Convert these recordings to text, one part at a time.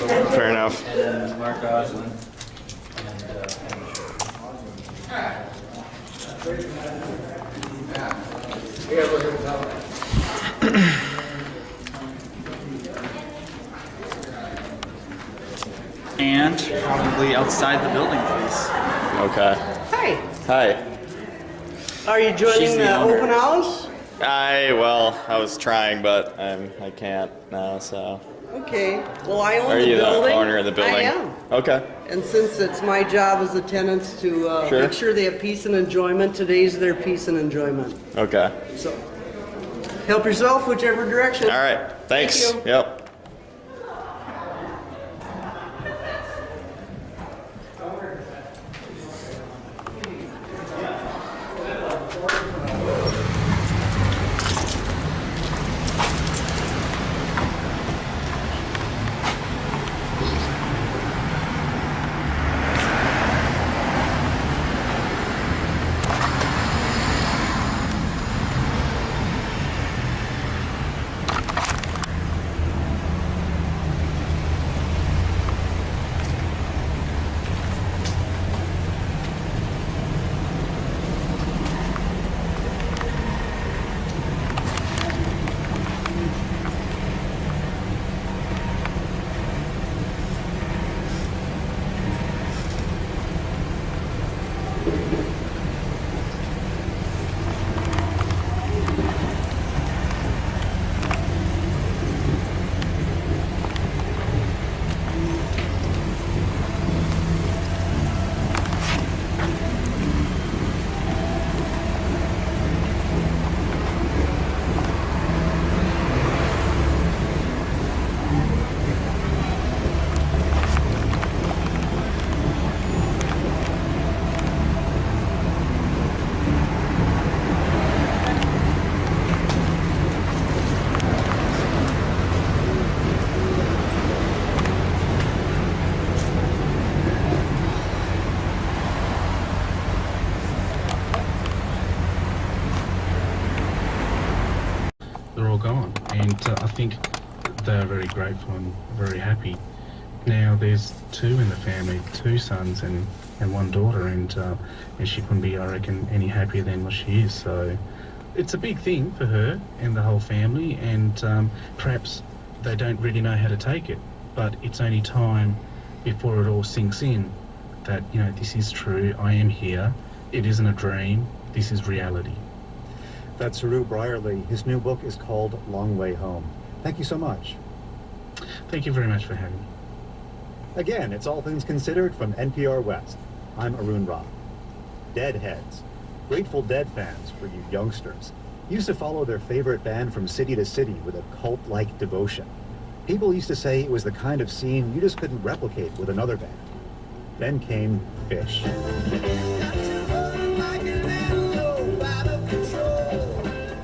Fair enough. And then Mark Goslin. And and probably outside the building, please. Okay. Hi. Hi. Are you She's joining the the owner. open house? I was trying, but I can't now, so. Okay. Well, I own Are the you the building. owner of the building? I am. Okay. And since it's my job as a tenant to Sure. make sure they have peace and enjoyment, today's their peace and enjoyment. Okay. So help yourself whichever direction. All right. Thanks. Thank you. Yep. They're all gone, and I think they're very grateful and very happy. Now there's two in the family, two sons and one daughter, and she couldn't be, I reckon, any happier than what she is. So it's a big thing for her and the whole family, and perhaps they don't really know how to take it, but it's only time before it all sinks in that, you know, this is true, I am here, it isn't a dream, this is reality. That's Saru Brierly. His new book is called Long Way Home. Thank you so much. Thank you very much for having me. Again, it's All Things Considered from NPR West. I'm Arun Ra. Deadheads. Grateful Dead fans for you youngsters. Used to follow their favorite band from city to city with a cult-like devotion. People used to say it was the kind of scene you just couldn't replicate with another band. Then came Phish.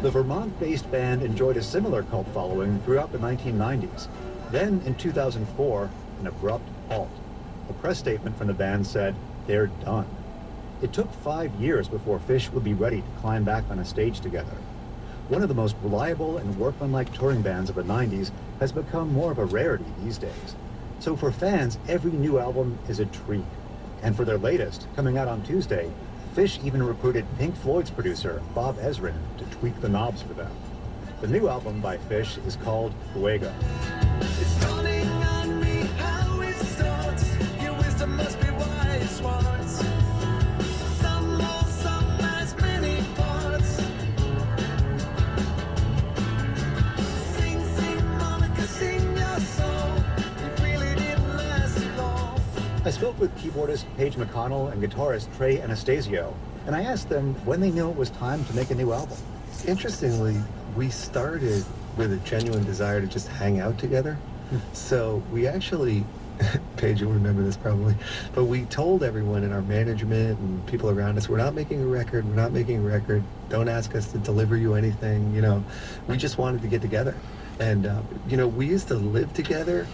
The Vermont-based band enjoyed a similar cult following throughout the 1990s. Then, in 2004, an abrupt halt. A press statement from the band said, they're done. It took 5 years before Phish would be ready to climb back on a stage together. One of the most reliable and workmanlike touring bands of the 90s has become more of a rarity these days. So for fans, every new album is a treat. And for their latest, coming out on Tuesday, Phish even recruited Pink Floyd's producer, Bob Ezrin, to tweak the knobs for them. The new album by Phish is called Fuego. It's dawning on me how it starts. Your wisdom must be wise ones. Some more, some has many parts. Sing, sing, Monica, sing your song. It really didn't last long. I spoke with keyboardist Paige McConnell and guitarist Trey Anastasio, and I asked them when they knew it was time to make a new album. Interestingly, we started with a genuine desire to just hang out together. So we actually, Paige, you'll remember this probably, but we told everyone in our management and people around us, we're not making a record, don't ask us to deliver you anything, you know. We just wanted to get together. And, you know, we used to live together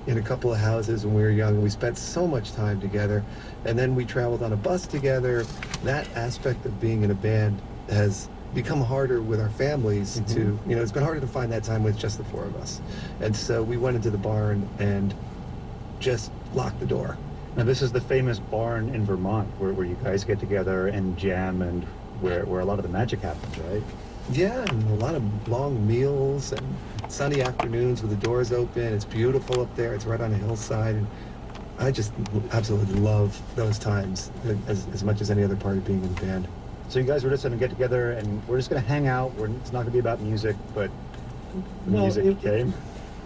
in a couple of houses when we were young. We spent so much time together, and then we traveled on a bus together. That aspect of being in a band has become harder with our families to, you know, it's been harder to find that time with just the four of us. And so we went into the barn and just lock the door. Now, this is the famous barn in Vermont where you guys get together and jam and where a lot of the magic happens, right? Yeah, and a lot of long meals and sunny afternoons with the doors open. It's beautiful up there. It's right on a hillside. And I just absolutely love those times as much as any other part of being in a band. So you guys were just going to get together and we're just going to hang out. It's not going to be about music, but the Well, music came.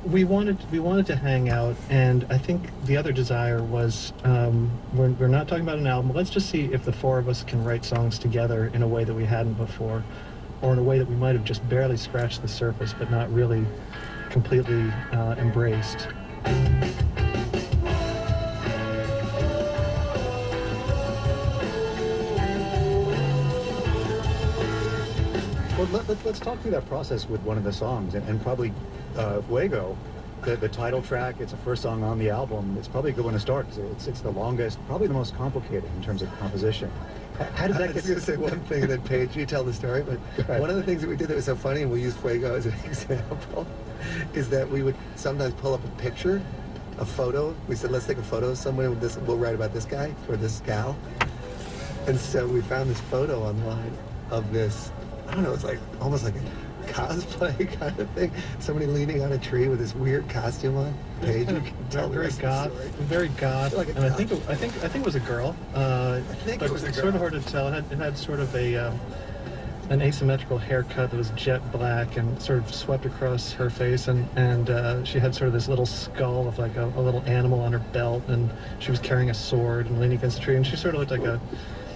We wanted to hang out, and I think the other desire was we're not talking about an album. Let's just see if the four of us can write songs together in a way that we hadn't before, or in a way that we might have just barely scratched the surface, but not really completely embraced. Well, let's talk through that process with one of the songs, and probably Fuego, the title track. It's the first song on the album. It's probably a good one to start because it's the longest, probably the most complicated in terms of composition. How did I that was get? going to say one thing, then Paige, you tell the story, but Right. one of the things that we did that was so funny, and we'll use Fuego as an example, is that we would sometimes pull up a picture, a photo. We said, let's take a photo of someone, with this, we'll write about this guy or this gal. And so we found this photo online of this, I don't know, it's like almost like a cosplay kind of thing. Somebody leaning on a tree with this weird costume on. Paige, you can tell the Very rest of the goth, story. very goth, Like a and I goth. think it was a girl. think but it was a it's sort of girl. hard to tell. It had sort of an asymmetrical haircut that was jet black and sort of swept across her face, and she had sort of this little skull of like a little animal on her belt, and she was carrying a sword and leaning against a tree, and she sort of looked like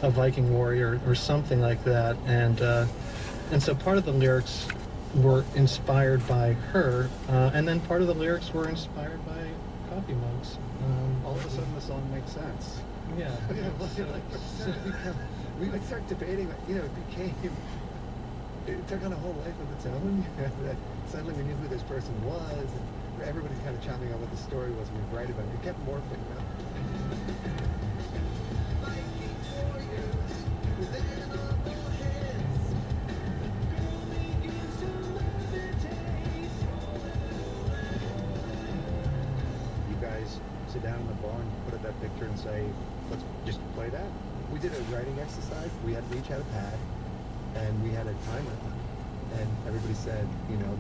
a Viking warrior or something like that, and so part of the lyrics were inspired by her, and then part of the lyrics were inspired by coffee mugs. All of a sudden, the song makes sense. Yeah. We would start debating, it took on a whole life of its own. That suddenly we knew who this person was, and everybody's kind of chiming on what the story was, and we'd write about it. It kept morphing, You guys sit down in the barn, put up that picture, and say, "Let's just play that." We did a writing exercise. We each had a pad, and we had a timer. And everybody said,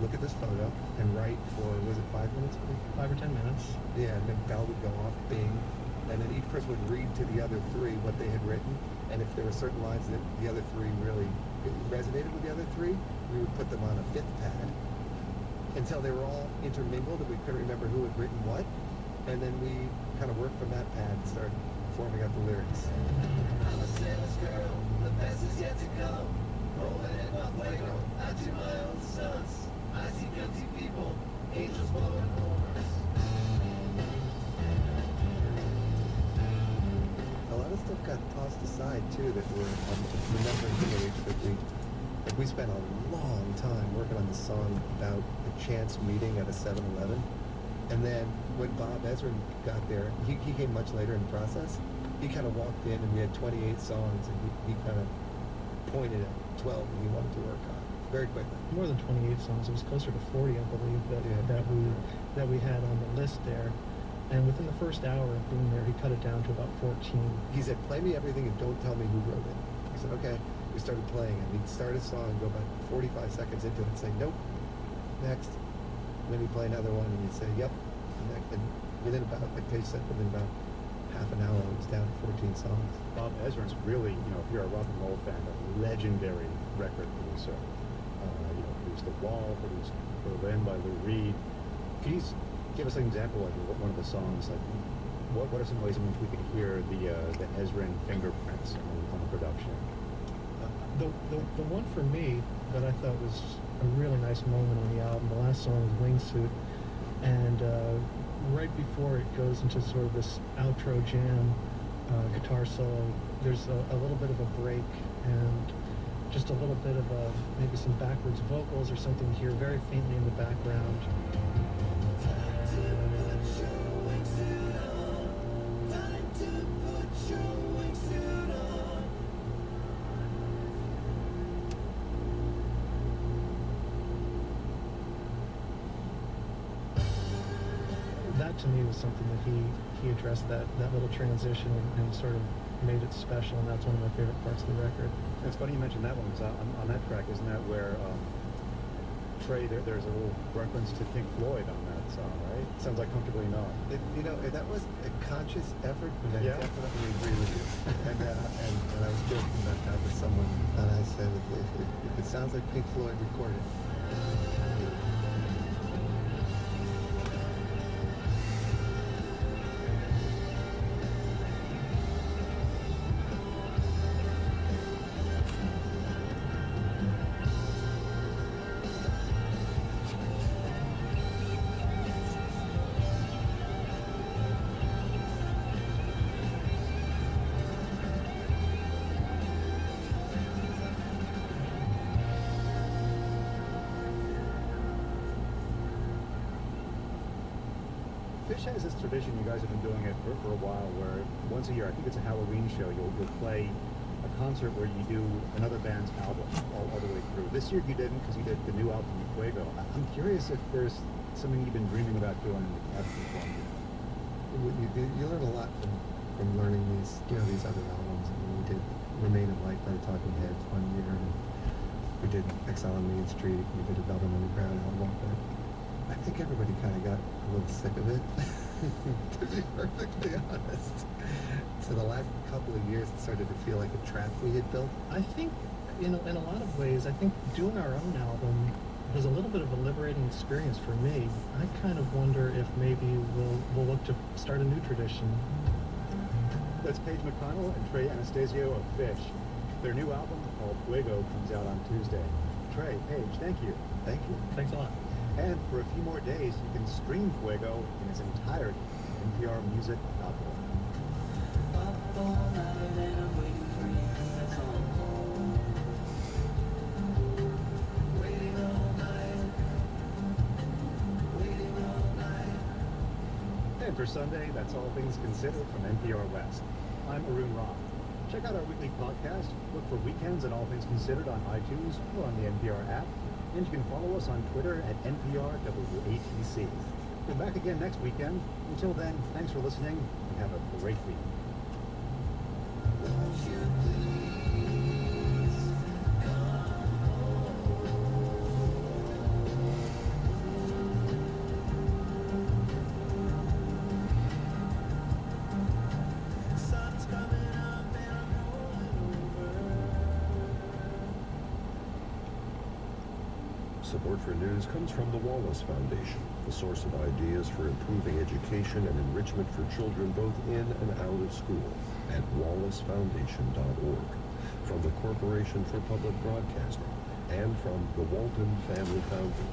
look at this photo and write for, was it 5 minutes? 5 or 10 minutes. Yeah, and then bell would go off, bing, and then each person would read to the other three what they had written, and if there were certain lines that the other three really resonated with the other three, we would put them on a fifth pad until they were all intermingled and we couldn't remember who had written what, and then we kind of worked from that pad and started forming out the lyrics. I'm a sailor's girl, the best is yet to come. Rolling in my fuego, I do my own stunts. I see guilty people, angels blowing horns. A lot of stuff got tossed aside too that were remembering the age that we spent a long time working on the song about a chance meeting at a 7-Eleven. And then when Bob Ezrin got there, he came much later in the process. He kind of walked in and we had 28 songs, and he kind of pointed at 12 that he wanted to work on very quickly. More than 28 songs. It was closer to 40, I believe, that we had on the list there. And within the first hour of being there, he cut it down to about 14. He said, play me everything and don't tell me who wrote it. I said, okay. We started playing it. He'd start a song and go about 45 seconds into it and say, nope, next. And then he'd play another one and he'd say, yep. And within about, like Paige said, within about half an hour, it was down to 14 songs. Bob Ezrin's really, if you're a rock and roll fan, a legendary record producer. Produced The Wall, produced Berlin by Lou Reed. Can you give us an example of one of the songs? Like, what are some ways in which we could hear the Ezrin fingerprints on the production? The one for me that I thought was a really nice moment on the album, the last song was Wingsuit, and right before it goes into sort of this outro jam guitar solo, there's a little bit of a break and just a little bit of maybe some backwards vocals or something here very faintly in the background. that to me was something that he addressed, that little transition, and sort of made it special, and that's one of my favorite parts of the record. It's funny you mentioned that one, because on that track, isn't that where Trey, there's a little reference to Pink Floyd on that song, right? Sounds like Comfortably Numb. You know, that was a conscious effort, but I Yeah. definitely agree with you. And I was joking about that with someone, and I said, if it sounds like Pink Floyd, record it. Fish has this tradition, you guys have been doing it for a while, where once a year, I think it's a Halloween show, you'll play a concert where you do another band's album all the way through. This year you didn't, because you did the new album, Fuego. I'm curious if there's something you've been dreaming about doing in the Captain Columbia. You learn a lot from learning these other albums. I mean, we did Remain of Light by the Talking Heads one year, and we did Exile on Main Street, we did a Velvet Underground album, but I think everybody kind of got a little sick of it, to be perfectly honest. So the last couple of years, it started to feel like a trap we had built. I think, in a lot of ways, I think doing our own album was a little bit of a liberating experience for me. I kind of wonder if maybe we'll look to start a new tradition. That's Paige McConnell and Trey Anastasio of Fish. Their new album, called Fuego, comes out on Tuesday. Trey, Paige, thank you. Thank you. Thanks a lot. And for a few more days, you can stream Fuego in its entirety at nprmusic.org. Up all night and I'm waiting for you, that's all. Waiting all night. Waiting all night. And for Sunday, that's All Things Considered from NPR West. I'm Arun Roth. Check out our weekly podcast. Look for Weekends and All Things Considered on iTunes or on the NPR app. And you can follow us on Twitter at NPRWATC. We're back again next weekend. Until then, thanks for listening and have a great week. Won't you please come home? Sun's coming up and I'm rolling over. Support for news comes from the Wallace Foundation, the source of ideas for improving education and enrichment for children both in and out of school at wallacefoundation.org. From the Corporation for Public Broadcasting and from the Walton Family Foundry.